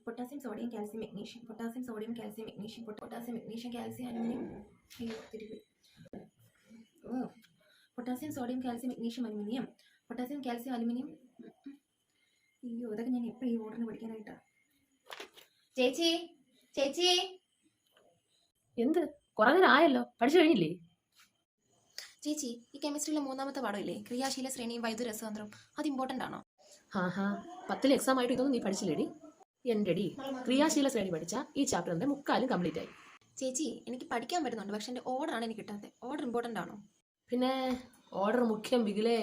Potassium sodium calcium magnesium potassium sodium calcium magnesium potassium magnesium calcium aluminium potassium sodium calcium magnesium aluminium potassium calcium aluminium. അയ്യോ, ഇതൊക്കെ ഞാൻ എപ്പോഴും ഈ ഓർഡറിന് പഠിക്കാനായിട്ടാ. ചേച്ചി ചേച്ചി, എന്ത് കുറെ നേരം ആയല്ലോ, പഠിച്ചു കഴിഞ്ഞില്ലേ? ചേച്ചി, ഈ കെമിസ്ട്രിയിലെ 3ാമത്തെ പാഠമില്ലേ, ക്രിയാശീല ശ്രേണിയും വൈദ്യുതരസതന്ത്രം, അത് ഇമ്പോർട്ടൻ്റ് ആണോ? ഹാ 10ൽ എക്സാം ആയിട്ട് ഇതൊന്നും നീ പഠിച്ചില്ലേടി? എൻ്റെ ഡി, ക്രിയാശീല ശ്രേണി പഠിച്ച ഈ ചാപ്റ്ററിന്റെ 3/4 കംപ്ലീറ്റ് ആയി. ചേച്ചി, എനിക്ക് പഠിക്കാൻ പറ്റുന്നുണ്ട്, പക്ഷെ എൻ്റെ ഓർഡറാണ് എനിക്ക് കിട്ടാത്തത്. ഓർഡർ ഇമ്പോർട്ടൻ്റ് ആണോ? പിന്നെ ഓർഡർ മുഖ്യം ബിഗിലേ.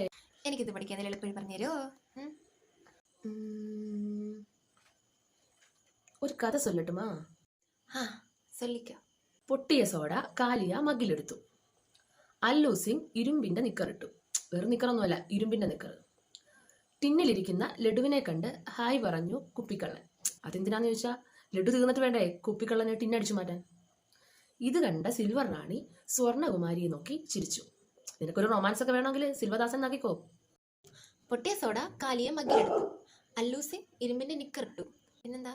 എനിക്കിത് പഠിക്കാൻ എളുപ്പം പറഞ്ഞുതരുമോ? ഒരു കഥ ചൊല്ലട്ടുമാ? ചൊല്ലിക്കോ. പൊട്ടിയ സോഡ കാലിയ മഗ്ഗിലെടുത്തു. അല്ലു സിംഗ് ഇരുമ്പിന്റെ നിക്കറിട്ടു. വെറും നിക്കറൊന്നുമല്ല, ഇരുമ്പിന്റെ നിക്കർ. ടിന്നിലിരിക്കുന്ന ലഡുവിനെ കണ്ട് ഹായ് പറഞ്ഞു കുപ്പിക്കള്ളൻ. അതെന്തിനാന്ന് ചോദിച്ചാൽ ലഡു തീർന്നിട്ട് വേണ്ടേ കുപ്പിക്കള്ളനെ ടിന്നടിച്ചു മാറ്റാൻ. ഇത് കണ്ട സിൽവർ റാണി സ്വർണകുമാരിയെ നോക്കി ചിരിച്ചു. നിനക്കൊരു റൊമാൻസ് ഒക്കെ വേണമെങ്കിൽ സിൽവദാസൻ നോക്കിക്കോ. പൊട്ടിയ സോഡ കാലിയ മഗ്ഗിലെടുത്തു. അല്ലു സിംഗ് ഇരുമ്പിന്റെ നിക്കറിട്ടു. പിന്നെന്താ?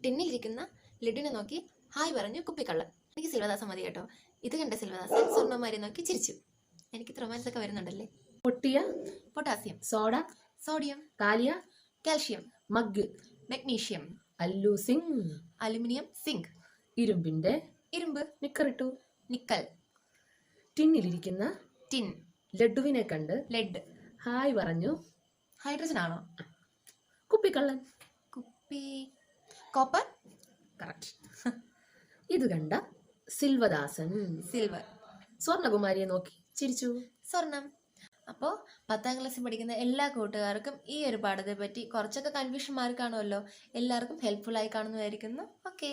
ടിന്നിലിരിക്കുന്ന ലഡുവിനെ നോക്കി ഹായ് പറഞ്ഞു കുപ്പിക്കള്ളൻ. എനിക്ക് സിൽവദാസൻ മതി കേട്ടോ. ഇത് കണ്ട സിൽവദാസൻ സ്വർണ്ണകുമാരിയെ നോക്കി ചിരിച്ചു. എനിക്ക് റൊമാൻസ് ഒക്കെ വരുന്നുണ്ടല്ലേ. പൊട്ടിയ പൊട്ടാസ്യം സോഡ സോഡിയം കാലിയ കാൽഷ്യം മഗ് മെഗ്നീഷ്യം അല്ലു സിംഗ് അലുമിനിയം സിങ്ക് ഇരുമ്പിന്റെ ഇരുമ്പ് നിക്കറിട്ടു. നിക്കൽ ടിന്നിലിരിക്കുന്ന ടിൻ ലഡുവിനെ കണ്ട് ലെഡ് ഹായ് പറഞ്ഞു. ഹൈഡ്രജൻ ആണോ? കുപ്പിക്കള്ളൻ. കുപ്പി കോപ്പർ. കറക്റ്റ്. ഇത് കണ്ട സിൽവദാസൻ സിൽവർ സ്വർണകുമാരിയെ നോക്കി ചിരിച്ചു. സ്വർണം. അപ്പോൾ 10ാം ക്ലാസ്സിൽ പഠിക്കുന്ന എല്ലാ കൂട്ടുകാർക്കും ഈ ഒരു പാഠത്തെ പറ്റി കുറച്ചൊക്കെ കൺഫ്യൂഷൻ മാർക്ക് കാണുമല്ലോ. എല്ലാവർക്കും ഹെൽപ്ഫുൾ ആയി കാണുന്നതായിരിക്കുന്നു. ഓക്കെ.